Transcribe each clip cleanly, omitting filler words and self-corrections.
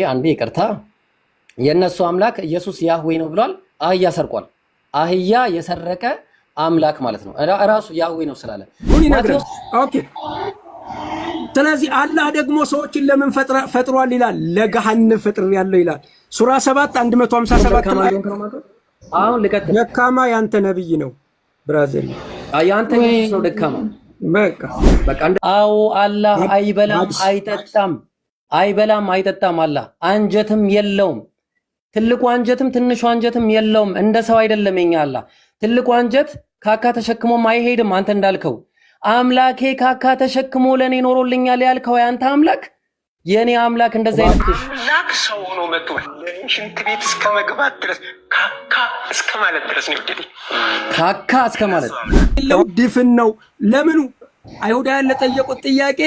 አንዴ ይቅርታ፣ የነሱ አምላክ ኢየሱስ ያህዌ ነው ብሏል። አህያ ሰርቋል። አህያ የሰረቀ አምላክ ማለት ነው። ራሱ ያህዌ ነው ስላለ ኦኬ። ስለዚህ አላህ ደግሞ ሰዎችን ለምን ፈጥሯል ይላል? ለገሃነም ፈጥር ያለው ይላል ሱራ 7 157 ላይ። አሁን ልቀጥል። ደካማ ያንተ ነብይ ነው ብራዘር፣ ያንተ ኢየሱስ ነው ደካማ። በቃ አዎ፣ አላህ አይበላም አይጠጣም። አላህ አንጀትም የለውም። ትልቁ አንጀትም ትንሹ አንጀትም የለውም። እንደ ሰው አይደለም የኛ አላህ። ትልቁ አንጀት ካካ ተሸክሞም አይሄድም። አንተ እንዳልከው አምላኬ ካካ ተሸክሞ ለኔ ኖሮልኛል ያልከው ያንተ አምላክ የኔ አምላክ እንደዛ አይነት አምላክ ሰው ሆኖ መጥቶ ሽንት ቤት እስከ መግባት ድረስ ካካ እስከ ማለት ድረስ ነው ይወደድ። ካካ እስከ ማለት ድፍን ነው። ለምኑ አይሁዳውያን ለጠየቁት ጥያቄ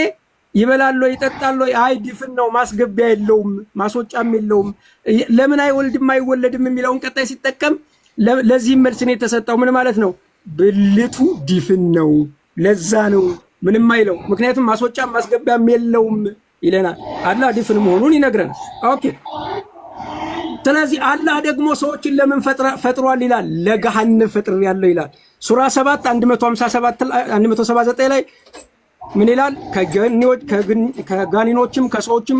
ይበላል ይጠጣል፣ አይ ድፍን ነው፣ ማስገቢያ የለውም፣ ማስወጫም የለውም። ለምን አይወልድም አይወለድም የሚለውን ቀጣይ ሲጠቀም ለዚህ መልስ ነው የተሰጠው። ምን ማለት ነው? ብልቱ ድፍን ነው፣ ለዛ ነው ምንም አይለው። ምክንያቱም ማስወጫም ማስገቢያም የለውም ይለናል። አላህ ድፍን መሆኑን ይነግረናል። ኦኬ። ስለዚህ አላህ ደግሞ ሰዎችን ለምን ፈጥሯል ይላል? ለገሃነም ፈጥር ያለው ይላል ሱራ 7 179 ላይ ምን ይላል? ከጋኒኖችም ከሰዎችም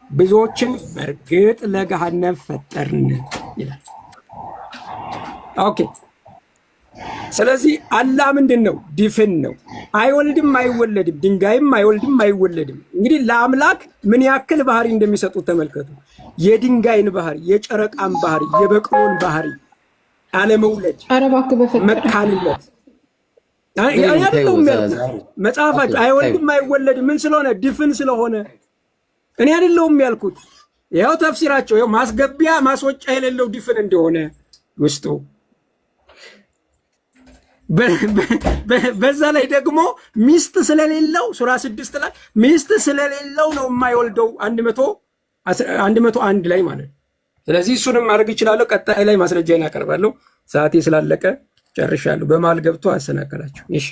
ብዙዎችን በእርግጥ ለገሃነም ፈጠርን ይላል። ኦኬ። ስለዚህ አላህ ምንድን ነው? ድፍን ነው። አይወልድም አይወለድም፣ ድንጋይም አይወልድም አይወለድም። እንግዲህ ለአምላክ ምን ያክል ባህሪ እንደሚሰጡት ተመልከቱ። የድንጋይን ባህሪ፣ የጨረቃን ባህሪ፣ የበቅሎን ባህሪ፣ አለመውለድ፣ መካንነት መጽሐፋቸው አይወልድም አይወለድም ምን ስለሆነ? ድፍን ስለሆነ። እኔ አይደለሁም ያልኩት፣ ያው ተፍሲራቸው ያው ማስገቢያ ማስወጫ የሌለው ድፍን እንደሆነ ውስጡ። በዛ ላይ ደግሞ ሚስት ስለሌለው ሱራ 6 ላይ ሚስት ስለሌለው ነው የማይወልደው 101 ላይ ማለት ነው። ስለዚህ እሱንም ማድረግ ይችላለሁ። ቀጣይ ላይ ማስረጃዬን አቀርባለሁ። ሰዓቴ ስላለቀ ጨርሻለሁ። በመሀል ገብቶ አሰናከላቸው። እሺ፣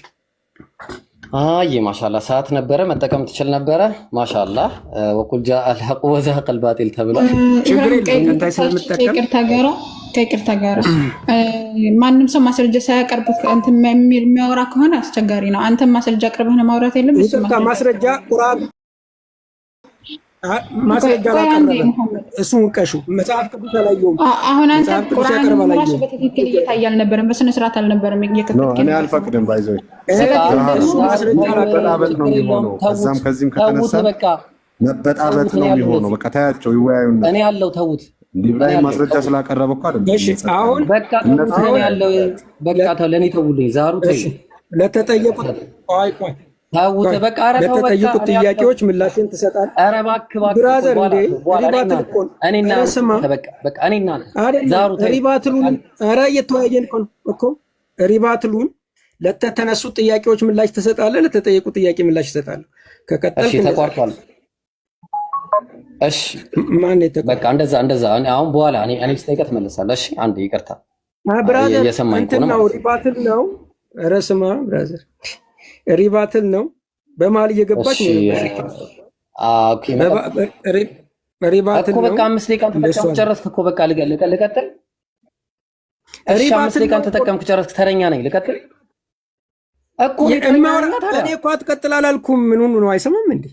አይ ማሻአላ ሰዓት ነበረ መጠቀም ትችል ነበረ። ማሻአላ ወቁል ጃአል ሐቅ ወዘሐቀል ባጢል ተብሏል። ችግር የለም። ቀጣይ ስለምጠቀም ከይቅርታ ጋር ማንም ሰው ማስረጃ ሳያቀርብ እንትን የሚያወራ ከሆነ አስቸጋሪ ነው። አንተም ማስረጃ አቅርበህ ነው ማውራት የለም። ማስረጃ ቁርአን ማስረጃ አቀረበ። እሱን ቀሹ መጽሐፍ ቅዱስ አላየሁም። አሁን አንተ ቁርአን ራሱ በትክክል እየታየ አልነበረም፣ በስነ ስርዓት አልነበረም እየከተከለ። እኔ አልፈቅድም። ባይዘው እሱ ማስረጃ አቀራበጥ ነው የሚሆነው። ከዛም ከዚህም ከተነሳ መበጣበጥ ነው የሚሆነው። በቃ ታያቸው ይወያዩና እኔ ያለው ተውት። ኢብራሂም ማስረጃ ስላቀረበ እኮ አይደለም። እሺ፣ አሁን በቃ ነው ያለው። በቃ ለኔ ተውልኝ። ዛሩ ተይ ለተጠየቁት ቆይ ታውት በቃ አረፈው። በቃ ለተጠየቁት ጥያቄዎች ምላሽን ትሰጣለህ። ኧረ እባክህ ብራዘር እንዴ ሪባትል እኮ እኔና በቃ እኔና ዛሩ ሪባትሉን ኧረ እየተወያየን እኮ ሪባትሉን ለተነሱት ጥያቄዎች ምላሽ ትሰጣለህ፣ ለተጠየቁት ጥያቄ ምላሽ ትሰጣለህ። ከቀጠልክ እሺ፣ ተቋርጧል። እሺ፣ ማን በቃ እንደዛ አሁን በኋላ እኔ ስጠይቀህ ትመለሳለህ። እሺ፣ አንዴ ይቅርታ ብራዘር፣ የሰማኝ ነው ሪባትል ነው። ኧረ ስማ ብራዘር ሪባትል ነው። በመሀል እየገባች ነው። ኦኬ ሪባትል ነው። በቃ 5 ደቂቃ ተጠቀምኩ ጨረስክ እኮ። በቃ ልቀጥል። እሺ 5 ደቂቃ ተጠቀምኩ ጨረስክ። ተረኛ ነኝ። ልቀጥል እኮ። እኔ እኮ አትቀጥል አላልኩም። ምን ነው አይሰማም እንዴ?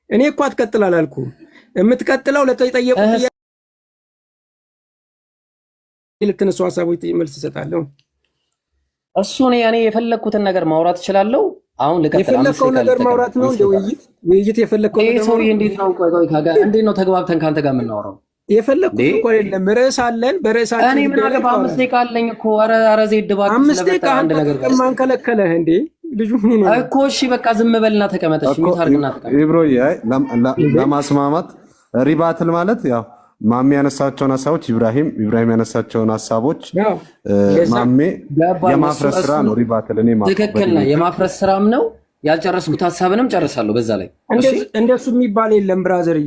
እኔ እኮ አትቀጥል አላልኩም። የምትቀጥለው ለተጠየቁት ለተነሱ ሀሳቦች መልስ እሰጣለሁ። እሱ እኔ የፈለኩትን ነገር ማውራት እችላለሁ። አሁን ልቀጥል። የፈለከው ነገር ማውራት ነው እንደ ውይይት የፈለከው ነገር ነው። እንዴት ነው እንዴት ነው ተግባብተን ካንተ ጋር የምናወራው? የፈለኩት እኮ አይደለም። ርዕስ አለን፣ በርዕሳችን እኔ ምን አገባ? 5 ደቂቃ አለኝ እኮ። ኧረ ዜድ እባክህ 5 ደቂቃ አንድ ነገር ማን ከለከለህ እንዴ? ልጁ ምን ነው እኮ። እሺ በቃ ዝም በልና ተቀመጥ። እሺ ምታርግና ተቀመጥ። ኢብሮዬ ለማስማማት ሪባትል ማለት ያው ማሜ ያነሳቸውን ሀሳቦች ኢብራሂም ያነሳቸውን ሀሳቦች ማሜ የማፍረስ ስራ ነው ሪባትል። እኔ ትክክል ነው፣ የማፍረስ ስራም ነው። ያልጨረስኩት ሀሳብንም ጨርሳለሁ በዛ ላይ። እንደሱ የሚባል የለም ብራዘር።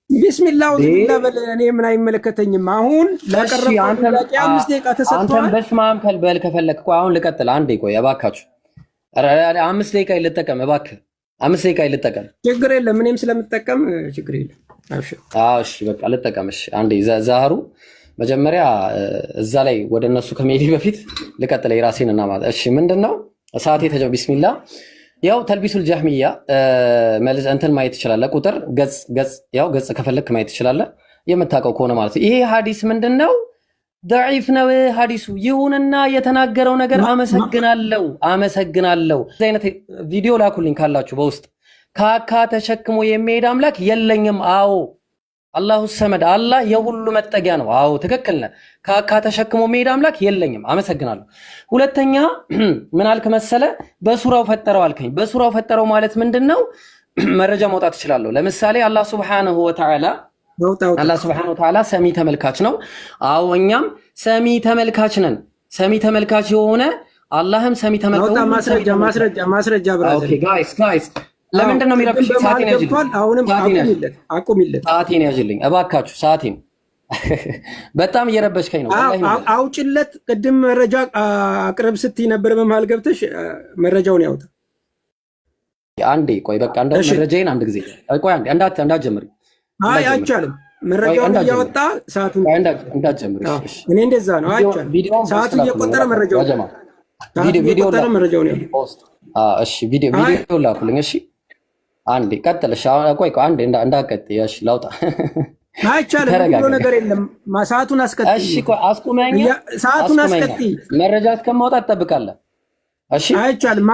ቢስሚላህ እኔ ምን አይመለከተኝም። አሁን ለቀረበው ጥያቄ 5 ደቂቃ ተሰጥቷል። አንተም በስማም ከልበል ከፈለክ። አሁን ልቀጥል። አንዴ ቆይ እባካችሁ። 5 ደቂቃ ልጠቀም እባክህ። 5 ደቂቃ ልጠቀም። ችግር የለም እኔም ስለምጠቀም ችግር የለም። አብሽር። እሺ በቃ ልጠቀም። እሺ አንዴ ዛህሩ መጀመሪያ እዛ ላይ ወደ እነሱ ከመሄዴ በፊት ልቀጥል የራሴን እና ማለት እሺ ምንድነው ሰዓቴ ተጀው ቢስሚላህ ያው ተልቢሱል ጀህሚያ እንትን ማየት ትችላለህ። ቁጥር ገጽ ከፈለክ ማየት ትችላለህ የምታውቀው ከሆነ ማለት ይሄ ሐዲስ ምንድነው ضعيف ነው ሐዲሱ። ይሁንና የተናገረው ነገር አመሰግናለሁ። እዚህ አይነት ቪዲዮ ላኩልኝ ካላችሁ በውስጥ ካካ ተሸክሞ የሚሄድ አምላክ የለኝም። አዎ አላሁ ሰመድ አላህ የሁሉ መጠጊያ ነው። አዎ ትክክል ነህ። ካካ ተሸክሞ የሚሄድ አምላክ የለኝም። አመሰግናለሁ። ሁለተኛ ምን አልክ መሰለ በሱራው ፈጠረው አልከኝ። በሱራው ፈጠረው ማለት ምንድነው? መረጃ ማውጣት እችላለሁ። ለምሳሌ አላህ Subhanahu Wa Ta'ala ሰሚ ተመልካች ነው። አዎ እኛም ሰሚ ተመልካች ነን። ሰሚ ተመልካች የሆነ አላህም ሰሚ ተመልካች ነው። ማስረጃ ብራዘር። ኦኬ ጋይስ ለምንድን ነው የሚረብሽ? ሰዓቴን ያዥልኝ። አሁንም አቁሚለት። ሰዓቴን ያዥልኝ እባካችሁ። ሰዓቴን በጣም እየረበሽከኝ ነው። አውጭለት። ቅድም መረጃ አቅርብ ስትይ ነበር። በመሀል ገብተሽ መረጃውን ያውጣ። አንዴ ቆይ በቃ እንደው መረጃዬን አንድ ጊዜ ቆይ አንዴ እንዳትጀምሪ። አይ አይቻልም። መረጃውን እያወጣ ሰዓቱን እንዳትጀምሪ። እኔ እንደዛ ነው። አይቻልም። ሰዓቱ እየቆጠረ መረጃውን ያውጣ። እሺ ቪዲዮ ላኩልኝ። እሺ አንዴ ቀጥልሽ። ቆይ አንዴ እንዳትቀጥይ። እሺ ላውጣ። አይቻልም። ብሎ ነገር የለም። ሰዓቱን አስቀጥይ። እሺ ቆይ አስቁመኝ። ሰዓቱን አስቀጥይ። መረጃ እስከማውጣ ትጠብቃለህ። እሺ አይቻልም።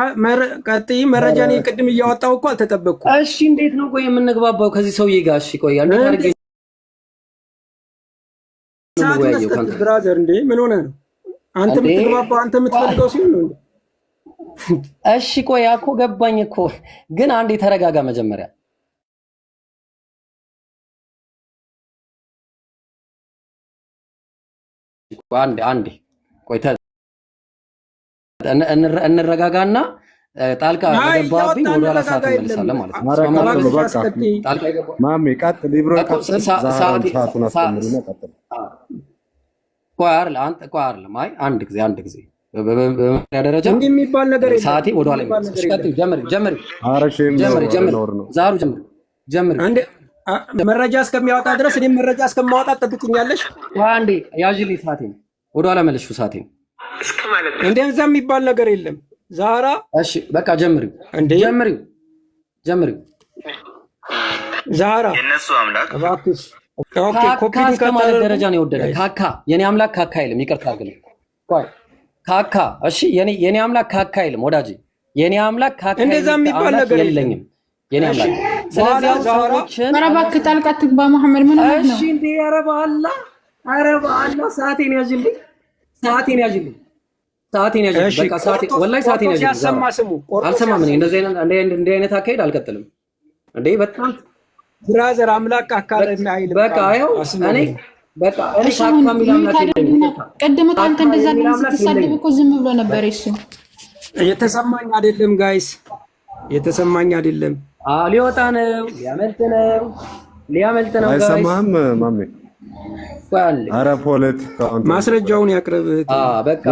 ቀጥይ። መረጃ እኔ ቅድም እያወጣሁ እኮ አልተጠበቅኩም። እሺ እንዴት ነው ቆይ የምንግባባው ከዚህ ሰውዬ ጋር? እሺ ቆይ አንዴ ታርገ ሰዓቱን አስቀጥይ ብራዘር። እንዴ ምን ሆነ ነው አንተ የምትግባባው? አንተ የምትፈልገው ሲሆን ነው እንዴ? እሺ ቆይ እኮ ገባኝ እኮ ግን አንዴ ተረጋጋ መጀመሪያ። አንዴ ቆይ እንረጋጋና ጣልቃ ገባብኝ ወደ ኋላ ሰዓት እንመልሳለን ማለት ነው። ጣልቃ ገባ ማሜ ቀጥል። ሊብሮ ቀጥል። ሰዓቱን አስቀምሩና ቀጥል። ቆይ አይደለም አይ አንድ ጊዜ በመሪያ ደረጃ እንዲህ የሚባል ነገር የለም። ሰዓቴ ወደ ኋላ ይመለስ። ጀምሪ። አረሽም ነው ዛሩ ጀምሪ። አንዴ መረጃ እስከሚያወጣ ድረስ እኔም መረጃ እስከማወጣ ጠብቁኛለሽ። አንዴ ያዥልኝ ሰዓቴን ወደ ኋላ መልሹ ሰዓቴን እንደዛ የሚባል ነገር የለም። ዛራ እሺ በቃ ጀምሪው። ዛራ የነሱ አምላክ እባክሽ ካካ እስከማለት ደረጃ ነው የወደደ። ካካ የኔ አምላክ ካካ አይልም። ይቅርታ አድርግልኝ። ቆይ ካካ እሺ የኔ አምላክ ካካ አይልም ወዳጄ። የኔ አምላክ ካካ እንደዛ የሚባል ነገር የለኝም። የኔ አምላክ ስለዚህ ዛራዎችን አረባክ ጣልቃ ትግባ መሐመድ ምን ነው? እሺ እንዴ አረባላ ሰዓቴን ያዥልኝ። በቃ ሰዓቴን ወላሂ ሰዓቴን ያዥልኝ። አልሰማም። እኔ እንደዚህ አይነት አካሄድ አልቀጥልም። እንዴ በጣም ብራዘር አምላክ አካለና አይልም። በቃ ያው እኔ ካካ ሚል አምላክ የለኝም። ቀደም አንተ እንደዛ ስትሳደብ እኮ ዝም ብሎ ነበር። እሱ የተሰማኝ አይደለም ጋይስ፣ የተሰማኝ አይደለም። ሊወጣ ነው፣ ሊያመልጥ ነው ጋይስ። አይሰማህም ማሜ? ኧረ ፖለቲካውን ማስረጃውን ያቅርብ። በቃ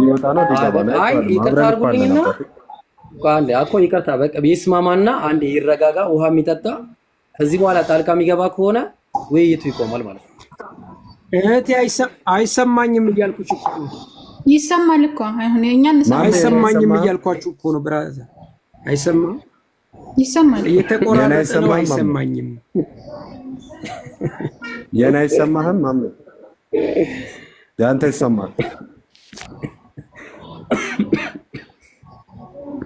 ሊወጣ ነው ዲጋባ ነው። አይ ይቅርታ አድርጉልኝና አንዴ ይቅርታ በቃ ይስማማና አንዴ ይረጋጋ፣ ውሃ የሚጠጣ ከዚህ በኋላ ጣልቃ የሚገባ ከሆነ ውይይቱ ይቆማል ማለት ነው። እህቴ አይሰማኝም እያልኩሽ እኮ ነው። ይሰማል እኮ አሁን እኛን አይሰማኝም እያልኳችሁ እኮ ነው ብራዘር። አይሰማም? ይሰማል። እየተቆራረጠ ነው። አይሰማኝም። የኔ አይሰማህም ማሜ? ያንተ ይሰማል።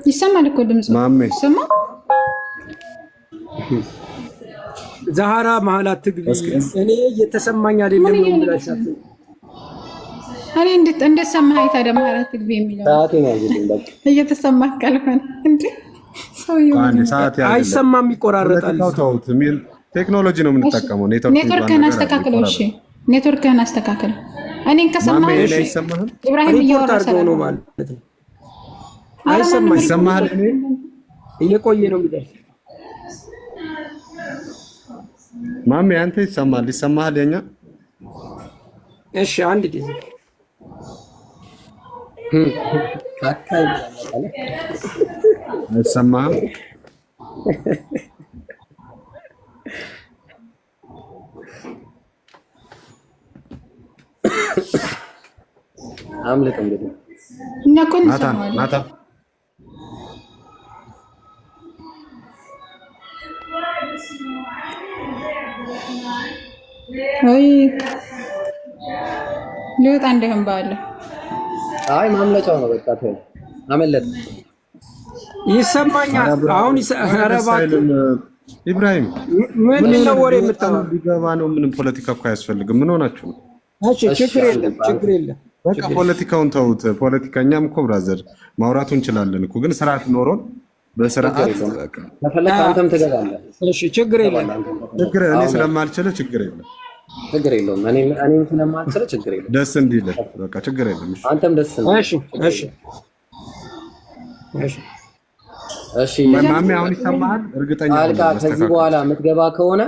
ይሰማል እኮ ድምጽ ማሜ ይሰማ። ዛህራ መሀል አትግቢ። እኔ እየተሰማኝ አይደለም ነው ብላሻት። እኔ እንዴት ሰማኸኝ ታዲያ? መሀል አትግቢ የሚለው ሰዓቴን ያዥልኝ በቃ እየተሰማህ ካልሆነ እንዴ አይሰማም፣ ይቆራረጣል። ተውት። ቴክኖሎጂ ነው የምንጠቀመው። ኔትወርክህን አስተካክለው። እሺ ኔትወርክህን አስተካክለው። እኔን ከሰማህ ኢብራሂም እያወራ ነው ማለት ነው። አይሰማህ? ይሰማሃል? እኔ እየቆየ ነው የሚደርስ ማሜ አንተ ይሰማል? ይሰማሃል? የኛ እሺ አንድ ጊዜ አይሰማህም? አምልጥ እንግዲህ እኛ እኮ ናታን እንሰማዋለን። ናታን ወይ ሊወጣ እንደህም ባለ አይ ማምለጫው ነው በቃ ተው አመለጥ ይሰማኛል። አሁን ኧረ እባክህ ኢብራሂም ምንድን ነው ወሬ የምታወራው? ሊገባ ነው። ምንም ፖለቲካ እኮ አያስፈልግም። ምን ሆናችሁ ነው? እሺ ችግር የለም ችግር የለም። በቃ ፖለቲካውን ተውት። ፖለቲከኛም እኮ ብራዘር ማውራቱ እንችላለን እኮ ግን ስርዓት ኖሮን በስርዓት ከፈለክ አንተም ትገባለህ። እሺ ችግር የለም። ችግር እኔ ስለማልችል ችግር የለም። ችግር የለውም። እኔም ስለማልችል ችግር የለም። ደስ እንዲልህ በቃ ችግር የለም። አንተም ደስ ነው። እሺ እሺ እሺ እሺ ማሜ አሁን ይሰማሃል? እርግጠኛ ነኝ። ጣልቃ ከዚህ በኋላ የምትገባ ከሆነ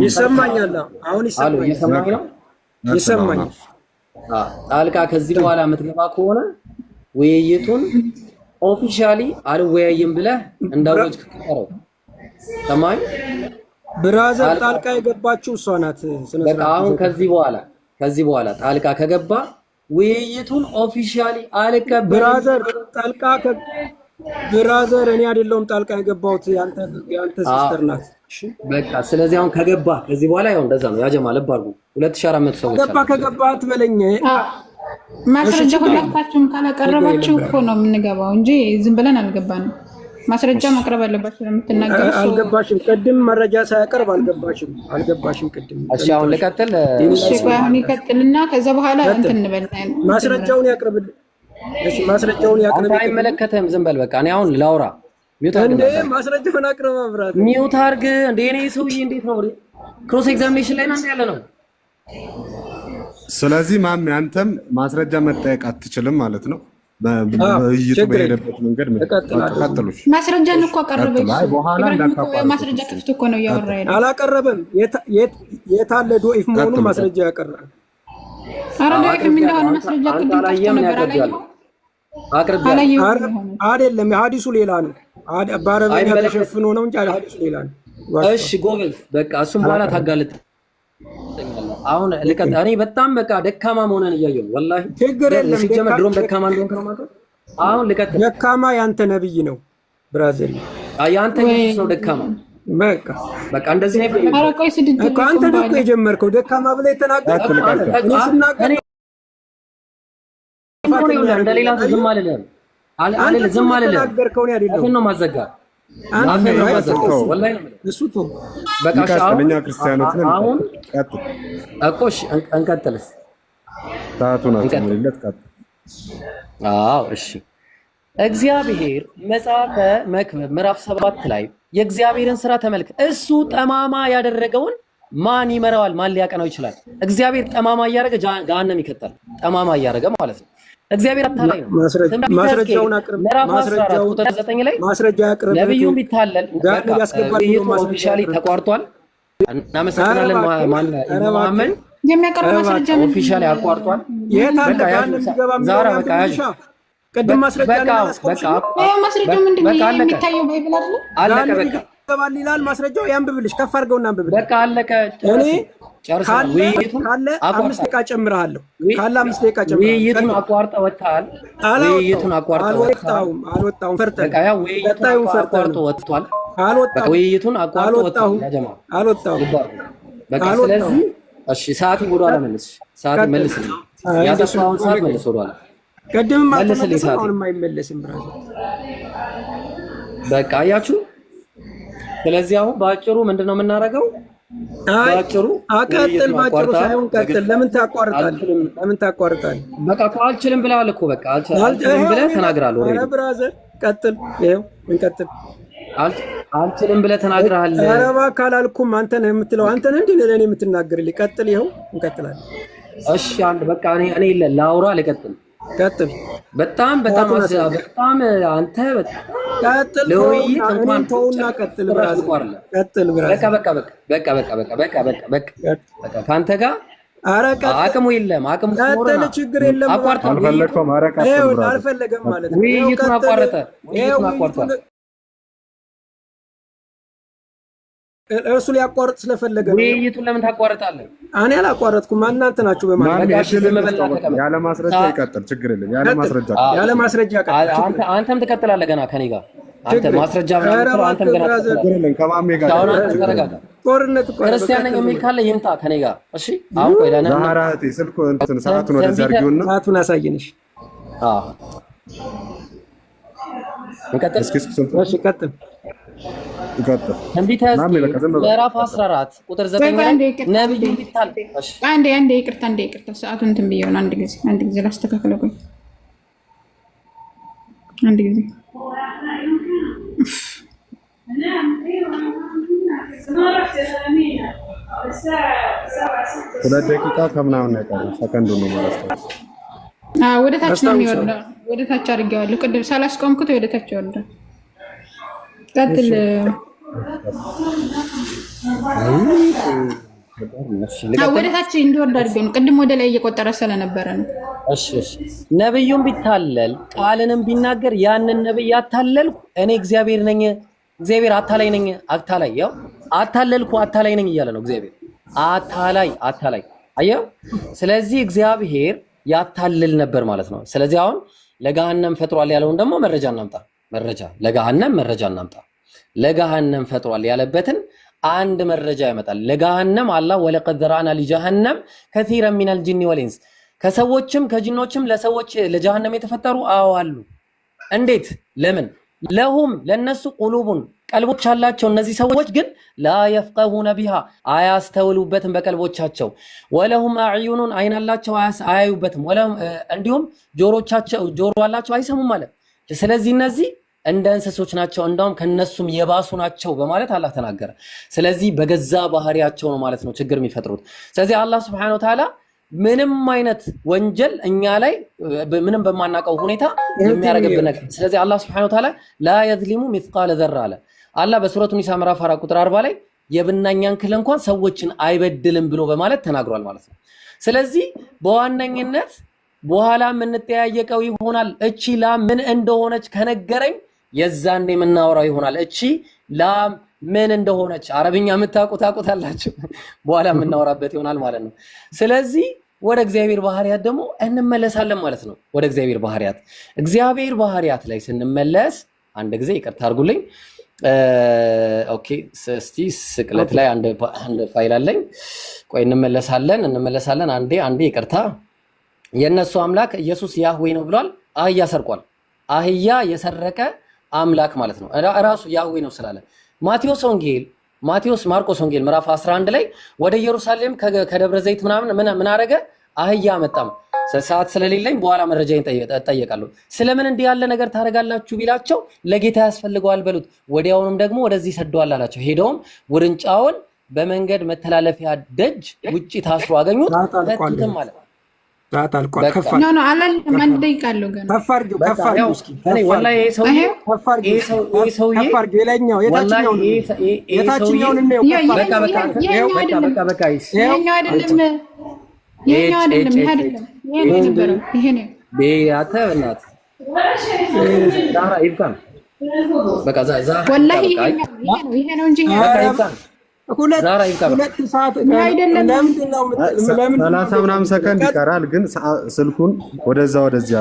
ይሰማኛል። አሁን ይሰማኛል። እየሰማኝ ነው። ይሰማኛል። ጣልቃ ከዚህ በኋላ የምትገባ ከሆነ ውይይቱን ኦፊሻሊ አልወያይም ብለህ እንዳወጅ ከቀረው ሰማኝ ብራዘር ጣልቃ የገባችው እሷ ናት። በቃ አሁን ከዚህ በኋላ ጣልቃ ከገባ ውይይቱን ኦፊሻሊ አልቀበልም። ብራዘር እኔ አይደለሁም ጣልቃ የገባሁት ያንተ ሲስተር ናት። እሺ በቃ ስለዚህ አሁን ከገባ ከዚህ በኋላ ያው እንደዛ ነው። ያጀማ ልብ አድርጉ 2400 ሰዎች ከገባ አትበለኝ። ማስረጃ ሁላችሁም ካላቀረባችሁ እኮ ነው የምንገባው እንጂ ዝም ብለን አልገባንም። ማስረጃ ማቅረብ አለባችሁ። ለምትናገሩ አልገባሽም። ቅድም መረጃ ሳያቀርብ አልገባሽም ቅድም። እሺ አሁን ልቀጥል። እሺ አሁን ይቀጥልና ከዛ በኋላ እንትን እንበልጣለን። ማስረጃውን ያቅርብልኝ። እሺ ማስረጃውን ያቅርብ። አይመለከትም። ዝም በል በቃ። እኔ አሁን ላውራ። ሚውት አድርግ። እንዴ ማስረጃውን አቅርብ። አብራት ሚውት አድርግ። እንዴ እኔ ሰውዬ እንዴት ነው ክሮስ ኤግዛሚኔሽን ላይ እናንተ ያለ ነው። ስለዚህ ማሜ አንተም ማስረጃ መጠየቅ አትችልም ማለት ነው። በይይቱ በሄደበት መንገድ ቀጥሉሽ። ማስረጃን እኮ አቀረበ። ማስረጃ ክፍት እኮ ነው እያወራ ያለው። አላቀረበም። የታለ ዶኢፍ መሆኑ ማስረጃ ያቀርባል። አረ ዶኢፍ እንደሆነ ማስረጃ ቅድም ከፍቶ ነበር አይደለም። ሀዲሱ ሌላ ነው። በአረበኛ ተሸፍኖ ነው እንጂ ሀዲሱ ሌላ ነው። እሺ ጎበዝ በቃ እሱም በኋላ ታጋልጥ። አሁን ልቀጥ። እኔ በጣም በቃ ደካማ መሆነን እያየሁ ወላሂ ችግር የለም። ሲጀመር ድሮም ደካማ እንደሆንክ ነው የማውቀው። አሁን ልቀጥ። ደካማ ያንተ ነብይ ነው ብራዘር። ያንተ ኢየሱስ ነው ደካማ። በቃ እንደዚህ ነው ይፈልግ። ኧረ ቆይ ስድብ እኮ አንተ ነው የጀመርከው ደካማ ብለህ የተናገርከው። እኔ ስናገር እንደሌላ ዝም አልልም። ዝም አልልም። ተናገርከው ነው አይደለም ነው ማዘጋ አሁን እኮሽ እንቀጥልስ እሺ እግዚአብሔር መጽሐፈ መክብብ ምዕራፍ 7 ላይ የእግዚአብሔርን ስራ ተመልከት። እሱ ጠማማ ያደረገውን ማን ይመራዋል? ማን ሊያቀናው ይችላል? እግዚአብሔር ጠማማ እያደረገ ገሃነም ይከታል። ጠማማ እያደረገ ማለት ነው። እግዚአብሔር አታላይ ነው። ማስረጃውን አቅርብ። ማስረጃ ያቅርብ። ነብዩ ቢታለል ውይይቱ ኦፊሻሊ ተቋርጧል። እናመሰግናለን። ማን ኢማምን የሚያቀርብ ማስረጃ ምን ኦፊሻሊ አቋርጧል። ዛራ በቃ ያዥ ቅድም ማስረጃ ማስረጃው ምንድነው? የሚታየው ባይብል አይደል? አለቀ በቃ ተባል ይላል። ማስረጃው ያንብብልሽ፣ ከፍ አድርገውና አንብብልሽ። በቃ አለቀ። እኔ ጨርሰናል። ውይይቱን ካለ 5 ደቂቃ ጨምርሃለሁ። ካለ 5 ደቂቃ ጨምርሃለሁ። ውይይቱን አቋርጠህ ወጥተሃል። ውይይቱን አቋርጠህ ወጥተሃል። አልወጣሁም። ፈርተህ በቃ ያው ውይይቱን አቋርጠህ ወጥቷል። አልወጣሁም። ውይይቱን አቋርጠህ ወጥቷል። ያ ጀማ አልወጣሁም። በቃ ስለዚህ እሺ፣ ሰዓቱን ወደኋላ መልስ። ሰዓቱን መልስልኝ። ያጠፋውን ሰዓት መልስ ወደኋላ። ቅድምም አልተመለሰም፣ አሁንም አይመለስም። ብራዘር በቃ አያችሁ። ስለዚህ አሁን በአጭሩ ምንድን ነው የምናደርገው? በአጭሩ አቀጥል። በአጭሩ ሳይሆን ቀጥል። ለምን ታቋርጣለህ? በቃ እኮ አልችልም ብለሃል እኮ በቃ አልችልም ብለህ ተናግረሃል። ኦሬዲ ብራዘር ቀጥል። ይኸው እንቀጥል። አልችልም ብለህ ተናግረሃል። ኧረ እባክህ አላልኩም። አንተ ነህ የምትለው። አንተ ነህ እንዴ ለእኔ የምትናገርልኝ? ቀጥል። ይኸው እንቀጥላለን። እሺ አንድ በቃ እኔ ላውራ ልቀጥል። ቀጥል። በጣም አንተ ቀጥል። ለውይይት እንኳን ተውና ቀጥል። ብራዘር ቀጥል። ብራዘር በቃ ከአንተ ጋር አቅሙ የለም። አቅሙ ቀጥል። ችግር የለም። አልፈለገም ማለት ነው። ውይይቱን አቋረጠ። እርሱ ሊያቋርጥ ስለፈለገ ነው። ውይይቱን ለምን ታቋርጣለህ? እኔ አላቋረጥኩም። እናንተ ናችሁ በማለት ያለ ማስረጃ ይቀጥል። ችግር የለም። ያለ ማስረጃ አንተም ትቀጥላለህ ገና ከኔ ጋር አንተ ማስረጃ አንተም ገና ትቀጥላለህ። ከማሜ ጋር ጦርነት ክርስቲያን ነኝ የሚል ካለ ይምጣ ከኔ ጋር። እሺ አሁን ቆይ ለና ዛራቴ ስልኩ እንትን ሰዓቱን ወደዛ አድርጊውና ሰዓቱን አሳየንሽ። እንቀጥል። እሺ ቀጥል። ትንቢተ ሕዝቅኤል ምዕራፍ 14 ቁጥር 9 ላይ ነብዩ ቢታል አንዴ ይቅርታ ሰዓቱን እንትን ብዬው ነው። አንድ ጊዜ ላስተካክለው። ቆይ አንድ ጊዜ ሁለት ደቂቃ ከምናምን ነው የቀረው። ሰከንዱ ነው ማለት ነው። ወደ ታች ነው የሚወርደው። ወደ ታች አድርጌዋለሁ። ቅድም ሳላስቆምኩት ወደ ታች ይወርዳል። ቀጥል። ወደ ታች እንዲወርድ አድርጌው ነው። ቅድም ወደ ላይ እየቆጠረ ስለነበረ ነው። እሺ ነብዩም ቢታለል ቃልንም ቢናገር ያንን ነብይ አታለልኩ እኔ እግዚአብሔር ነኝ። እግዚአብሔር አታላይ ነኝ። አታላይ ያው አታለልኩ አታላይ ነኝ እያለ ነው እግዚአብሔር። አታላይ አየው። ስለዚህ እግዚአብሔር ያታልል ነበር ማለት ነው። ስለዚህ አሁን ለገሃነም ፈጥሯል ያለውን ደግሞ መረጃ እናምጣ። ለገሃነም ፈጥሯል ያለበትን አንድ መረጃ ያመጣል። ለገሃነም አላህ ወለቀድ ዘራና ሊጀሃነም ከሲረን ሚነል ጂኒ ወልኢንስ ከሰዎችም ከጂኖችም ለሰዎች ለጀሃነም የተፈጠሩ አሉ። እንዴት? ለምን? ለሁም ለነሱ ቁሉቡን ቀልቦች አላቸው። እነዚህ ሰዎች ግን ላ የፍቀሁነ ቢሃ አያስተውሉበትም በቀልቦቻቸው። ወለሁም አዕዩኑን አይን አላቸው አያዩበትም። ወለሁም እንዲሁም ጆሮ አላቸው አይሰሙም ማለት። ስለዚህ እነዚህ እንደ እንስሶች ናቸው፣ እንደውም ከነሱም የባሱ ናቸው በማለት አላህ ተናገረ። ስለዚህ በገዛ ባህሪያቸው ነው ማለት ነው ችግር የሚፈጥሩት። ስለዚህ አላህ Subhanahu Wa Ta'ala ምንም አይነት ወንጀል እኛ ላይ ምንም በማናቀው ሁኔታ የሚያረጋግጥ ነገር። ስለዚህ አላህ Subhanahu Wa Ta'ala ላ የዝሊሙ ሚስቃለ ዘራ አለ። አላህ በሱረቱ ኒሳ ምዕራፍ 4 ቁጥር 40 ላይ የብናኛን ክል እንኳን ሰዎችን አይበድልም ብሎ በማለት ተናግሯል ማለት ነው። ስለዚህ በዋነኝነት በኋላ የምንጠያየቀው ይሆናል። እቺ ላም ምን እንደሆነች ከነገረኝ የዛን የምናወራው ይሆናል። እቺ ላም ምን እንደሆነች አረብኛ የምታውቁታላችሁ በኋላ የምናወራበት ይሆናል ማለት ነው። ስለዚህ ወደ እግዚአብሔር ባህሪያት ደግሞ እንመለሳለን ማለት ነው። ወደ እግዚአብሔር ባህሪያት ላይ ስንመለስ አንድ ጊዜ ይቅርታ አድርጉልኝ። ኦኬ እስቲ ስቅለት ላይ አንድ ፋይል አለኝ። ቆይ እንመለሳለን። አንዴ ይቅርታ። የነሱ አምላክ ኢየሱስ ያህዌ ነው ብሏል። አህያ ሰርቋል። አህያ የሰረቀ አምላክ ማለት ነው። ራሱ ያህዌ ነው ስላለ ማርቆስ ወንጌል ምዕራፍ 11 ላይ ወደ ኢየሩሳሌም ከደብረ ዘይት ምን አረገ? አህያ መጣም። ሰዓት ስለሌለኝ በኋላ መረጃ እጠየቃለሁ። ስለምን እንዲህ ያለ ነገር ታደርጋላችሁ ቢላቸው ለጌታ ያስፈልገዋል በሉት። ወዲያውኑም ደግሞ ወደዚህ ሰደዋል አላቸው። ሄደውም ውርንጫውን በመንገድ መተላለፊያ ደጅ ውጪ ታስሮ አገኙት። ተቱትም ማለት ነው። ሁለት ሰዓት ሰላሳ ምናምን ሰከንድ ይቀራል፣ ግን ስልኩን ወደዚህ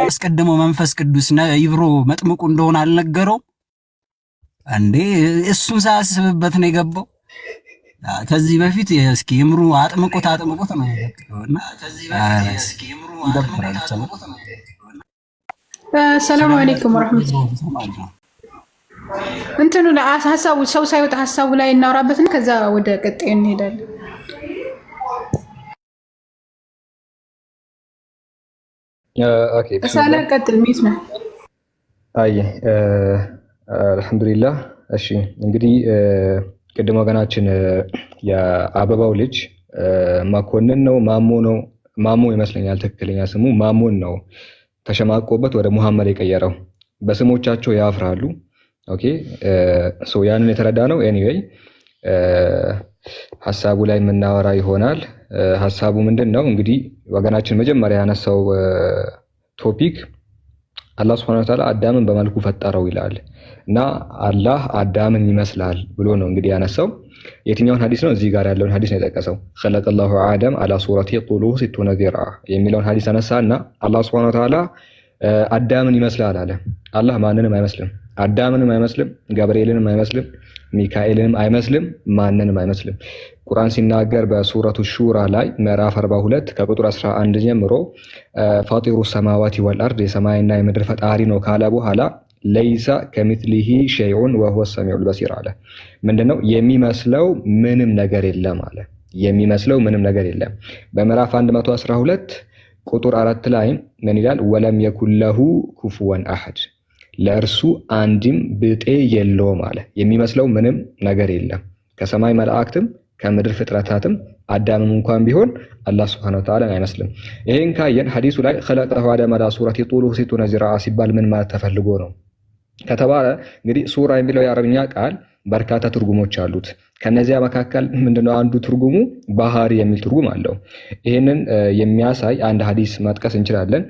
አስቀድሞ መንፈስ ቅዱስ ይብሮ መጥምቁ እንደሆነ አልነገረው እንዴ? እሱን ሳያስብበት ነው የገባው። ከዚህ በፊት እስኪ ይምሩ አጥምቆት ነው ያደረገውና ሰላም አለይኩም ወራህመቱላህ። እንትኑ ሀሳቡ ሰው ሳይወጣ ሀሳቡ ላይ እናወራበትና ከዛ ወደ ቀጣዩ እንሄዳለን። ኦኬ ሰላ ቀጥል። ሚት ነው። አይ አልሐምዱሊላህ። እሺ እንግዲህ ቅድም ወገናችን የአበባው ልጅ መኮንን ነው ማሞ ይመስለኛል ትክክለኛ ስሙ ማሞን ነው ተሸማቆበት ወደ ሙሐመድ የቀየረው። በስሞቻቸው ያፍራሉ። ኦኬ ሶ ያንን የተረዳ ነው። ኤኒዌይ ሐሳቡ ላይ የምናወራ ይሆናል። ሐሳቡ ምንድን ነው እንግዲህ ወገናችን መጀመሪያ ያነሳው ቶፒክ አላህ ሱብሓነሁ ወተዓላ አዳምን በመልኩ ፈጠረው ይላል እና አላህ አዳምን ይመስላል ብሎ ነው እንግዲህ ያነሳው። የትኛውን ሐዲስ ነው? እዚህ ጋር ያለውን ሐዲስ ነው የጠቀሰው። ኸለቀላሁ አደም አላ ሱረቲ ጡሉሁ ሲቱነ ዚርዓ የሚለውን ሐዲስ አነሳና አላህ ሱብሓነሁ ወተዓላ አዳምን ይመስላል አለ። አላህ ማንንም አይመስልም። አዳምንም አይመስልም፣ ገብርኤልንም አይመስልም፣ ሚካኤልንም አይመስልም፣ ማንንም አይመስልም። ቁርአን ሲናገር በሱረቱ ሹራ ላይ ምዕራፍ 42 ከቁጥር 11 ጀምሮ ፋጢሩ ሰማዋቲ ወልአርድ የሰማይና የምድር ፈጣሪ ነው ካለ በኋላ ለይሳ ከሚትሊሂ ሸይኡን ወሁወ ሰሚዑል በሲር አለ። ምንድነው? የሚመስለው ምንም ነገር የለም አለ። የሚመስለው ምንም ነገር የለም። በምዕራፍ 112 ቁጥር 4 ላይ ምን ይላል? ወለም የኩን ለሁ ኩፉወን አሐድ ለእርሱ አንድም ብጤ የለውም አለ። የሚመስለው ምንም ነገር የለም ከሰማይ መላእክትም ከምድር ፍጥረታትም አዳምም እንኳን ቢሆን አላህ ሱብሓነሁ ወተዓላ አይመስልም። ይሄን ካየን ሐዲሱ ላይ ኸለቀሁ አደም አላ ሱረቲ ጡሉሁ ሲቱነ ዚርዓ ሲባል ምን ማለት ተፈልጎ ነው ከተባለ እንግዲህ ሱራ የሚለው የአረብኛ ቃል በርካታ ትርጉሞች አሉት። ከነዚያ መካከል ምንድነው አንዱ ትርጉሙ ባህሪ የሚል ትርጉም አለው። ይሄንን የሚያሳይ አንድ ሐዲስ መጥቀስ እንችላለን።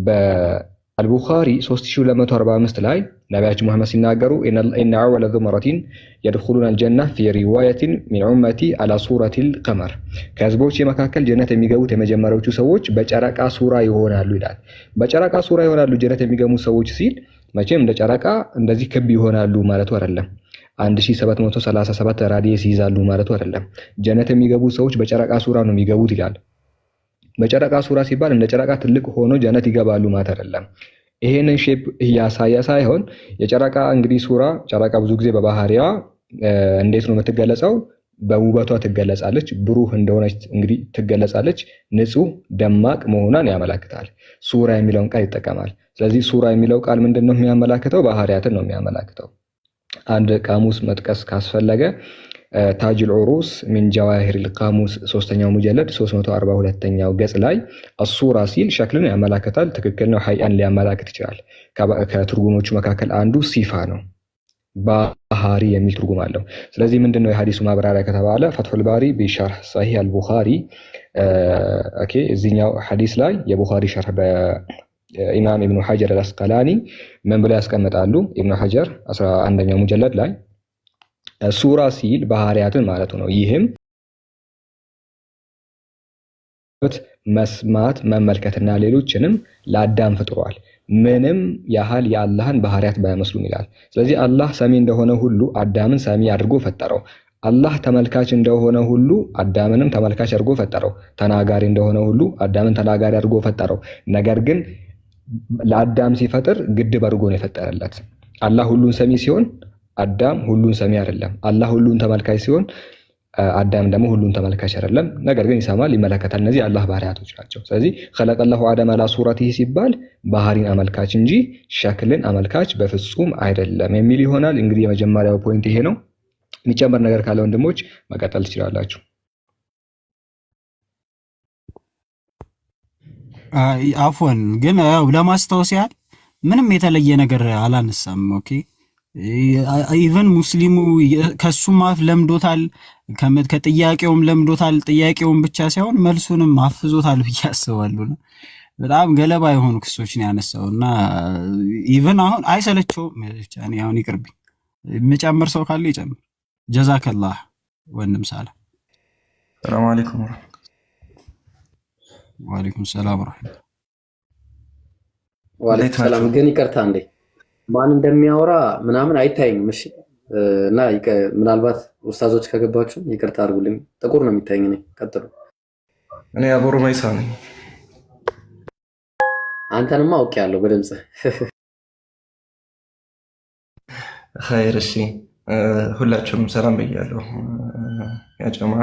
በአልቡኻሪ 3245 ላይ ነቢያችን መሐመድ ሲናገሩ ኢነ አወለ ዙመረቲን የድኹሉነ አልጀና ፊ ሪዋየቲን ሚን ኡመቲ አላ ሱረቲል ቀመር ከህዝቦች መካከል ጀነት የሚገቡት የመጀመሪያዎቹ ሰዎች በጨረቃ ሱራ ይሆናሉ ይላል። በጨረቃ ሱራ ይሆናሉ ጀነት የሚገቡ ሰዎች ሲል መቼም እንደ ጨረቃ እንደዚህ ክብ ይሆናሉ ማለቱ አይደለም። 1737 ራዲየስ ይይዛሉ ማለቱ አይደለም። ጀነት የሚገቡ ሰዎች በጨረቃ ሱራ ነው የሚገቡት ይላል። በጨረቃ ሱራ ሲባል እንደ ጨረቃ ትልቅ ሆኖ ጀነት ይገባሉ ማለት አይደለም። ይሄንን ሼፕ ያሳያ ሳይሆን የጨረቃ እንግዲህ ሱራ ጨረቃ ብዙ ጊዜ በባህሪዋ እንዴት ነው የምትገለጸው? በውበቷ ትገለጻለች። ብሩህ እንደሆነች እንግዲህ ትገለጻለች። ንጹህ ደማቅ መሆኗን ያመለክታል። ሱራ የሚለውን ቃል ይጠቀማል። ስለዚህ ሱራ የሚለው ቃል ምንድነው የሚያመላክተው? ባህሪያትን ነው የሚያመላክተው። አንድ ቃሙስ መጥቀስ ካስፈለገ ታጅል ዑሩስ ሚን ጀዋሂሪል ቃሙስ 3ኛው ሙጀለድ 342ኛው ገጽ ላይ አሱራ ሲል ሸክልን ያመላክታል። ትክክል ነው። ሀይአን ሊያመላክት ይችላል። ከትርጉሞቹ መካከል አንዱ ሲፋ ነው። ባህሪ የሚል ትርጉም አለው። ስለዚህ ምንድነው የሐዲሱ ማብራሪያ ከተባለ ፈትሁል ባሪ ቢሸርህ ሰሂህ አልቡኻሪ ኦኬ እዚህኛው ሐዲስ ላይ የቡኻሪ ሸርህ በኢማም ኢብኑ ሐጀር አልአስቀላኒ ምን ብለው ያስቀምጣሉ? ኢብኑ ሐጀር 11ኛው ሙጀለድ ላይ ሱራ ሲል ባህሪያትን ማለቱ ነው። ይህም መስማት መመልከትና ሌሎችንም ለአዳም ፍጥሯል ምንም ያህል የአላህን ባህሪያት ባይመስሉም ይላል። ስለዚህ አላህ ሰሚ እንደሆነ ሁሉ አዳምን ሰሚ አድርጎ ፈጠረው። አላህ ተመልካች እንደሆነ ሁሉ አዳምንም ተመልካች አድርጎ ፈጠረው። ተናጋሪ እንደሆነ ሁሉ አዳምን ተናጋሪ አድርጎ ፈጠረው። ነገር ግን ለአዳም ሲፈጥር ግድብ አድርጎ ነው የፈጠረለት። አላህ ሁሉን ሰሚ ሲሆን አዳም ሁሉን ሰሚ አይደለም። አላህ ሁሉን ተመልካች ሲሆን አዳም ደግሞ ሁሉን ተመልካች አይደለም። ነገር ግን ይሰማል፣ ይመለከታል። እነዚህ አላህ ባህሪያቶች ናቸው። ስለዚህ ኸለቀላሁ አደም አላ ሱረቲሂ ሲባል ባህሪን አመልካች እንጂ ሸክልን አመልካች በፍጹም አይደለም የሚል ይሆናል። እንግዲህ የመጀመሪያው ፖይንት ይሄ ነው። የሚጨመር ነገር ካለ ወንድሞች መቀጠል ትችላላችሁ። አፎን ግን ለማስታወስ ያህል ምንም የተለየ ነገር አላነሳም። ኦኬ ኢቨን ሙስሊሙ ከሱም አፍ ለምዶታል፣ ከጥያቄውም ለምዶታል። ጥያቄውን ብቻ ሳይሆን መልሱንም አፍዞታል ብዬ አስባለሁ። በጣም ገለባ የሆኑ ክሶችን ያነሳው እና ኢቨን አሁን አይሰለቸውም። ብቻ እኔ አሁን ይቅርብኝ። የሚጨምር ሰው ካለ ይጨምር። ጀዛከላህ ወንድም ሳላ። ሰላም አለይኩም። ወአለይኩም ሰላም ወራህመቱላህ። ወአለይኩም ሰላም። ግን ይቅርታ እንዴ ማን እንደሚያወራ ምናምን አይታየኝም። እሺ እና ምናልባት ኡስታዞች ከገባችሁ ይቅርታ አድርጉልኝ። ጥቁር ነው የሚታየኝ። እኔ ቀጥሉ። እኔ አቡ ሩመይሳ ነኝ። አንተንማ አውቄያለሁ በድምጽ። ኸይር እሺ፣ ሁላችሁም ሰላም ብያለሁ። ያ ጀማዓ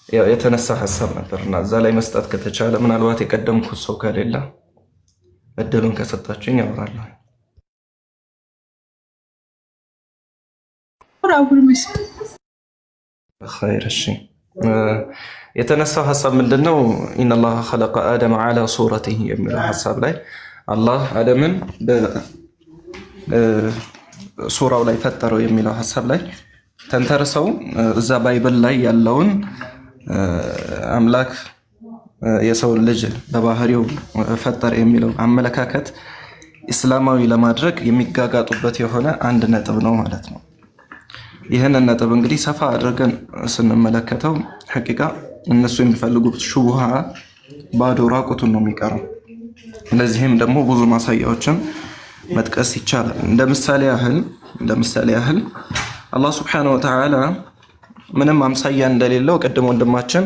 ያው የተነሳ ሐሳብ ነበርና እዛ ላይ መስጠት ከተቻለ ምናልባት የቀደምኩት ሰው ከሌለ እድሉን ከሰጣችሁኝ ያወራለሁ። ኸይር እሺ፣ የተነሳው ሐሳብ ምንድነው? ኢነላህ ኸለቀ አደም ዐላ ሱረቲሂ የሚለው ሐሳብ ላይ አላህ አደምን በሱራው ላይ ፈጠረው የሚለው ሐሳብ ላይ ተንተርሰው እዛ ባይብል ላይ ያለውን አምላክ የሰው ልጅ በባህሪው ፈጠረ የሚለው አመለካከት ኢስላማዊ ለማድረግ የሚጋጋጡበት የሆነ አንድ ነጥብ ነው ማለት ነው። ይህንን ነጥብ እንግዲህ ሰፋ አድርገን ስንመለከተው ሐቂቃ እነሱ የሚፈልጉት ሹብሃ ባዶ ራቁቱን ነው የሚቀረው። ለዚህም ደግሞ ብዙ ማሳያዎችን መጥቀስ ይቻላል። እንደ ምሳሌ ያህል አላህ ሱብሓነሁ ወተዓላ ምንም አምሳያ እንደሌለው ቅድም ወንድማችን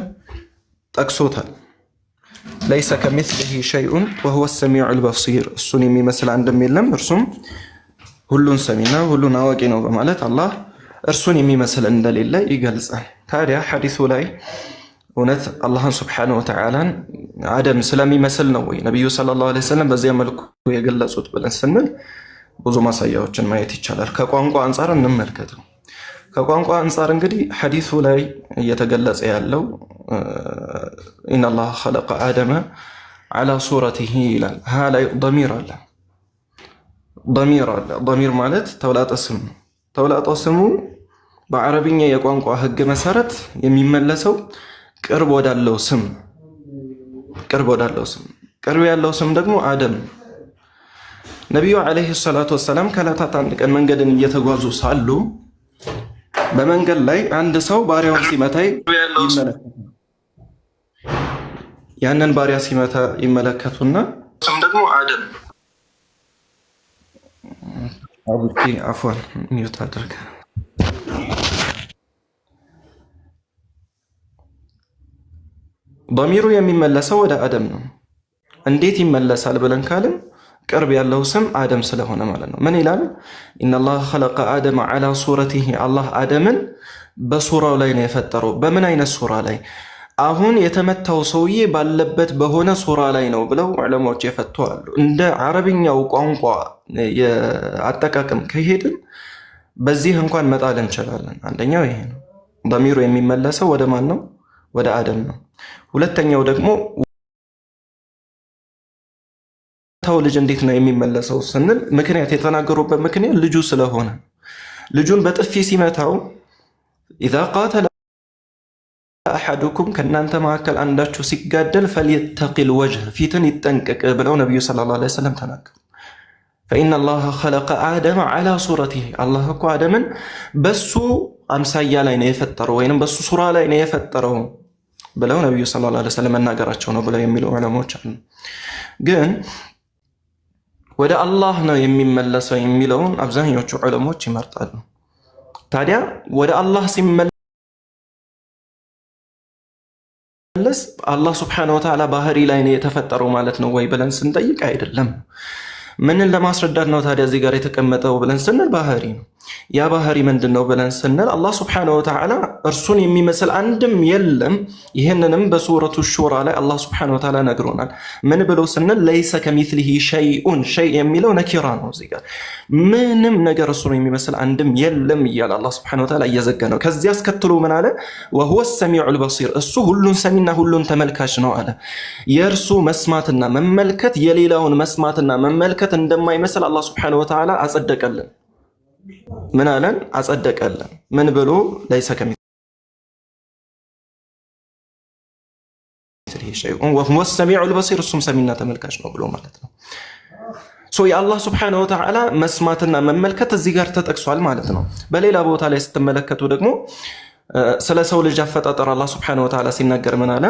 ጠቅሶታል። ለይሰ ከሚስሊሂ ሸይኡን ወሁወ ሰሚዑል በሲር፣ እሱን የሚመስል አንድም የለም እርሱም ሁሉን ሰሚና ሁሉን አዋቂ ነው በማለት አላህ እርሱን የሚመስል እንደሌለ ይገልጻል። ታዲያ ሐዲሱ ላይ እውነት አላህን ሱብሓነሁ ወተዓላን አደም ስለሚመስል ነው ወይ ነቢዩ ሰለላሁ ዐለይሂ ወሰለም በዚያ መልኩ የገለጹት ብለን ስንል ብዙ ማሳያዎችን ማየት ይቻላል። ከቋንቋ አንጻር እንመልከተው። ከቋንቋ አንጻር እንግዲህ ሐዲሱ ላይ እየተገለጸ ያለው ኢነላህ ኸለቀ አደመ ዐላ ሱረቲሂ ይላል። ሀ ላይ ضሚር አለ። ضሚር ማለት ተውላጠ ስም ነው። ተውላጠ ስሙ በአረብኛ የቋንቋ ህግ መሰረት የሚመለሰው ቅርብ ወዳለው ስም ቅርብ ያለው ስም ደግሞ አደም። ነቢዩ ዓለይሂ ሰላቱ ወሰላም ከዕለታት አንድ ቀን መንገድን እየተጓዙ ሳሉ በመንገድ ላይ አንድ ሰው ባሪያውን ሲመታ ይመለከታል። ያንን ባሪያ ሲመታ ይመለከቱና ስም ደግሞ አደም። አቡኪ አፍዋን ሚውት አድርግ። ضሚሩ የሚመለሰው ወደ አደም ነው። እንዴት ይመለሳል ብለን ካልን ቅርብ ያለው ስም አደም ስለሆነ ማለት ነው። ምን ይላል? ኢነላህ ኸለቀ አደመ ዐላ ሱረቲሂ፣ አላህ አደምን በሱራው ላይ ነው የፈጠረው። በምን አይነት ሱራ ላይ? አሁን የተመታው ሰውዬ ባለበት በሆነ ሱራ ላይ ነው ብለው ዑለማዎች የፈቱ አሉ። እንደ አረብኛው ቋንቋ አጠቃቀም ከሄድን በዚህ እንኳን መጣል እንችላለን። አንደኛው ይሄ ነው። ضሚሩ የሚመለሰው ወደ ማን ነው? ወደ አደም ነው። ሁለተኛው ደግሞ ታው ልጅ እንዴት ነው የሚመለሰው ስንል ምክንያት የተናገሩበት ምክንያት ልጁ ስለሆነ ልጁን በጥፊ ሲመታው ኢዛ ቃተለ አሐዱኩም ከእናንተ መካከል አንዳችሁ ሲጋደል ፈልየተቂል ወጅህ ፊትን ይጠንቀቅ ብለው ነቢዩ ሰለላሁ ዐለይሂ ወሰለም ተናገሩ። ፈኢነላህ ኸለቀ አደመ ዐላ ሱረቲሂ፣ አላህ እኮ አደምን በሱ አምሳያ ላይ ነው የፈጠረው ወይንም በሱ ሱራ ላይ ነው የፈጠረው ብለው ነቢዩ ሰለላሁ ዐለይሂ ወሰለም መናገራቸው ነው ብለው የሚሉ ዑለማዎች አሉ። ግን ወደ አላህ ነው የሚመለሰው የሚለውን አብዛኞቹ ዑለሞች ይመርጣሉ። ታዲያ ወደ አላህ ሲመለስ አላህ ሱብሓነሁ ወተዓላ ባህሪ ላይ ነው የተፈጠረው ማለት ነው ወይ ብለን ስንጠይቅ አይደለም። ምንን ለማስረዳት ነው ታዲያ እዚህ ጋር የተቀመጠው ብለን ስንል ባህሪ ነው። ያ ባህሪ ምንድን ነው ብለን ስንል አላህ ሱብሓነሁ ወተዓላ እርሱን የሚመስል አንድም የለም። ይህንንም በሱረቱ ሹራ ላይ አላህ ሱብሓነሁ ወተዓላ ነግሮናል። ምን ብሎ ስንል ለይሰ ከሚስሊሂ ሸይኡን፣ ሸይ የሚለው ነኪራ ነው። እዚህ ጋር ምንም ነገር እርሱን የሚመስል አንድም የለም እያለ አላህ ሱብሓነሁ ወተዓላ እየዘገነው፣ ከዚያ አስከትሎ ምን አለ? ወሁወ ሰሚዑል በሲር፣ እሱ ሁሉን ሰሚና ሁሉን ተመልካች ነው አለ። የእርሱ መስማትና መመልከት የሌላውን መስማትና መመልከት እንደማይመስል አላህ ሱብሓነሁ ወተዓላ አጸደቀልን። ምን አለን? አጸደቀልን። ምን ብሎ? ለይሰ ከሚስሊሂ ሸይኡን ወሁወ ሰሚዑል በሲር፣ እሱም ሰሚና ተመልካች ነው ብሎ ማለት ነው። የአላህ ሱብሓነሁ ወተዓላ መስማትና መመልከት እዚህ ጋር ተጠቅሷል ማለት ነው። በሌላ ቦታ ላይ ስትመለከቱ ደግሞ ስለ ሰው ልጅ አፈጣጠር አላህ ሱብሓነሁ ወተዓላ ሲናገር ምን አለ?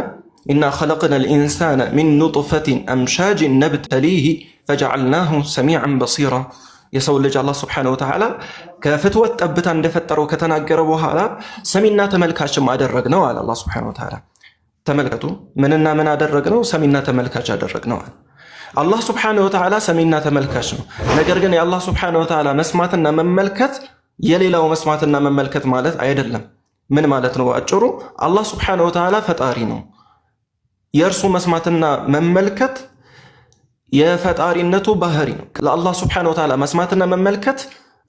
ኢና ኸለቅነል ኢንሳነ ሚን ኑጥፈቲን አምሻጅን ነብተሊሂ ፈጀዐልናሁ ሰሚዐን በሲራ። የሰው ልጅ አላህ ሱብሓነሁ ወተዓላ ከፍትወት ጠብታ እንደፈጠረው ከተናገረ በኋላ ሰሚና ተመልካችም አደረግነው አለ አላህ ሱብሓነሁ ወተዓላ። ተመልከቱ፣ ምንና ምን አደረግነው? ሰሚና ተመልካች አደረግነው አለ። አላህ ሱብሓነሁ ወተዓላ ሰሚና ተመልካች ነው። ነገር ግን የአላህ ሱብሓነሁ ወተዓላ መስማትና መመልከት የሌላው መስማትና መመልከት ማለት አይደለም። ምን ማለት ነው? አጭሩ አላህ ሱብሓነሁ ወተዓላ ፈጣሪ ነው። የእርሱ መስማትና መመልከት የፈጣሪነቱ ባህሪ ነው። ለአላህ ሱብሓነሁ ወተዓላ መስማትና መመልከት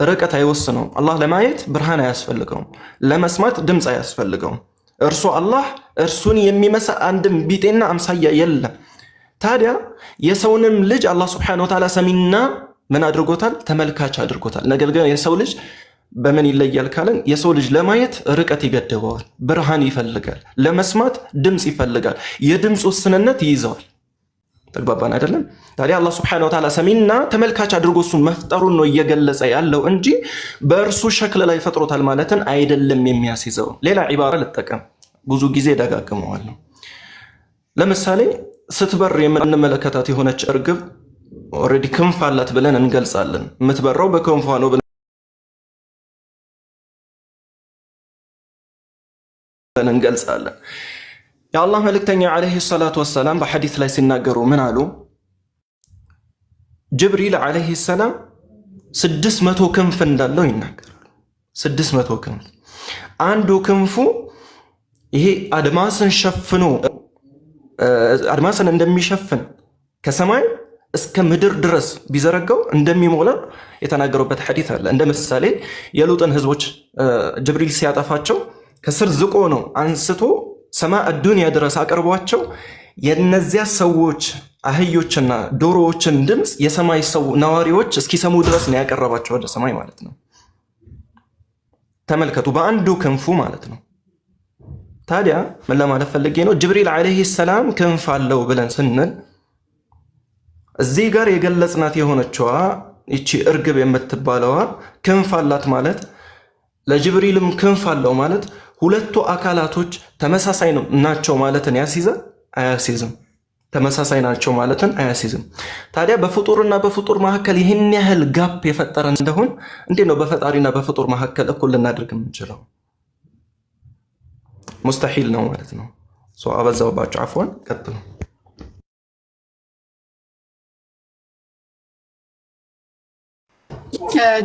ርቀት አይወስነውም። አላህ ለማየት ብርሃን አያስፈልገውም፣ ለመስማት ድምፅ አያስፈልገውም። እርሱ አላህ እርሱን የሚመስል አንድም ቢጤና አምሳያ የለም። ታዲያ የሰውንም ልጅ አላህ ሱብሓነሁ ወተዓላ ሰሚና ምን አድርጎታል? ተመልካች አድርጎታል። ነገር ግን የሰው ልጅ በምን ይለያል ካለን የሰው ልጅ ለማየት ርቀት ይገድበዋል፣ ብርሃን ይፈልጋል። ለመስማት ድምፅ ይፈልጋል፣ የድምፅ ውስንነት ይይዘዋል። ተግባባን አይደለም? ታዲያ አላህ ሱብሓነሁ ወተዓላ ሰሚና ተመልካች አድርጎ እሱን መፍጠሩን ነው እየገለጸ ያለው እንጂ በእርሱ ሸክል ላይ ፈጥሮታል ማለትን አይደለም የሚያስይዘው። ሌላ ዒባራ ልጠቀም፣ ብዙ ጊዜ ደጋግመዋለሁ። ለምሳሌ ስትበር የምንመለከታት የሆነች እርግብ ኦልሬዲ ክንፍ አላት ብለን እንገልጻለን። የምትበረው በክንፏ ነው ብለን እንገልጻለን። የአላህ መልእክተኛ ዓለይሂ ሰላቱ ወሰላም በሐዲስ ላይ ሲናገሩ ምን አሉ? ጅብሪል ዓለይሂ ሰላም 600 ክንፍ እንዳለው ይናገራሉ። 600 ክንፍ። አንዱ ክንፉ ይሄ አድማስን ሸፍኖ አድማስን እንደሚሸፍን ከሰማይ እስከ ምድር ድረስ ቢዘረጋው እንደሚሞላ የተናገሩበት ሐዲስ አለ። እንደ ምሳሌ የሉጥን ህዝቦች ጅብሪል ሲያጠፋቸው ከስር ዝቆ ነው አንስቶ ሰማዕ ዱንያ ድረስ አቅርቧቸው የነዚያ ሰዎች አህዮችና ዶሮዎችን ድምፅ የሰማይ ሰው ነዋሪዎች እስኪሰሙ ድረስ ነው ያቀረባቸው ወደ ሰማይ ማለት ነው። ተመልከቱ፣ በአንዱ ክንፉ ማለት ነው። ታዲያ ምን ለማለት ፈልጌ ነው? ጅብሪል ዓለይሂ ሰላም ክንፍ አለው ብለን ስንል እዚህ ጋር የገለጽናት የሆነችዋ ይቺ እርግብ የምትባለዋ ክንፍ አላት ማለት ለጅብሪልም ክንፍ አለው ማለት ሁለቱ አካላቶች ተመሳሳይ ናቸው ማለትን ያስይዛል? አያስይዝም። ተመሳሳይ ናቸው ማለትን አያስይዝም። ታዲያ በፍጡርና በፍጡር መካከል ይህን ያህል ጋፕ የፈጠረ እንደሆን እንዴት ነው በፈጣሪና በፍጡር መካከል እኩል ልናደርግ የምንችለው? ሙስተሒል ነው ማለት ነው። አበዛውባቸው። አፍዋን ቀጥሉ።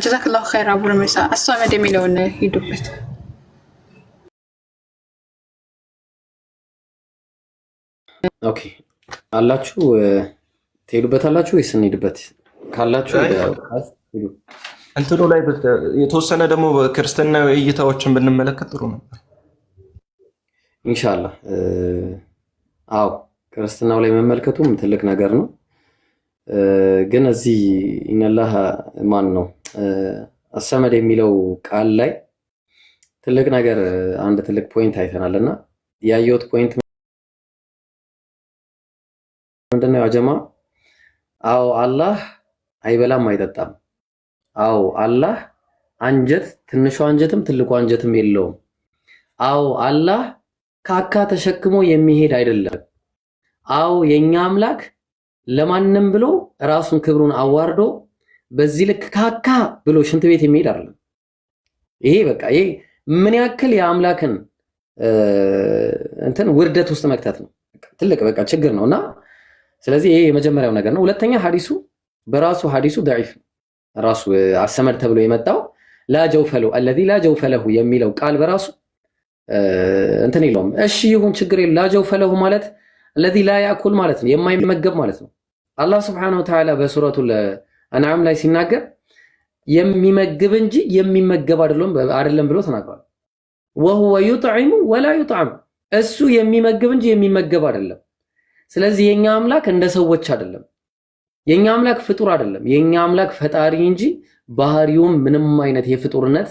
ጀዛክላሁ ኸይር አቡ ረመሳ። አሷመድ የሚለውን ሂዱበት። ኦኬ አላችሁ ትሄዱበት አላችሁ ወይስ እንሂድበት? ካላችሁ እንትኑ ላይ የተወሰነ ደግሞ ክርስትና እይታዎችን ብንመለከት ጥሩ ነበር ኢንሻአላህ። አዎ ክርስትናው ላይ መመልከቱም ትልቅ ነገር ነው። ግን እዚህ ኢነላህ ማን ነው አሰመድ የሚለው ቃል ላይ ትልቅ ነገር አንድ ትልቅ ፖይንት አይተናልና ያየሁት ፖይንት ምንድነው ያ ጀማ? አዎ አላህ አይበላም አይጠጣም። አዎ አላህ አንጀት ትንሿ አንጀትም ትልቁ አንጀትም የለውም። አዎ አላህ ካካ ተሸክሞ የሚሄድ አይደለም። አዎ የኛ አምላክ ለማንም ብሎ ራሱን ክብሩን አዋርዶ በዚህ ልክ ካካ ብሎ ሽንት ቤት የሚሄድ አይደለም። ይሄ በቃ ይሄ ምን ያክል የአምላክን እንትን ውርደት ውስጥ መክተት ነው። ትልቅ በቃ ችግር ነውና ስለዚህ ይሄ የመጀመሪያው ነገር ነው። ሁለተኛ ሐዲሱ በራሱ ሐዲሱ ضعيف ነው። ራሱ አሰመድ ተብሎ የመጣው ላ ጀውፈሉ الذي لا جوف له የሚለው ቃል በራሱ እንትን የለውም። እሺ ይሁን ችግር የለም። ላ ጀውፈሉ ማለት الذي لا ياكل ማለት ነው፣ የማይመገብ ማለት ነው። አላህ Subhanahu Wa Ta'ala በሱረቱል አንዓም ላይ ሲናገር የሚመግብ እንጂ የሚመገብ አይደለም ብሎ ተናግሯል። وهو يطعم ولا يطعم እሱ የሚመግብ እንጂ የሚመገብ አይደለም። ስለዚህ የኛ አምላክ እንደ ሰዎች አይደለም። የኛ አምላክ ፍጡር አይደለም። የኛ አምላክ ፈጣሪ እንጂ ባህሪውም ምንም አይነት የፍጡርነት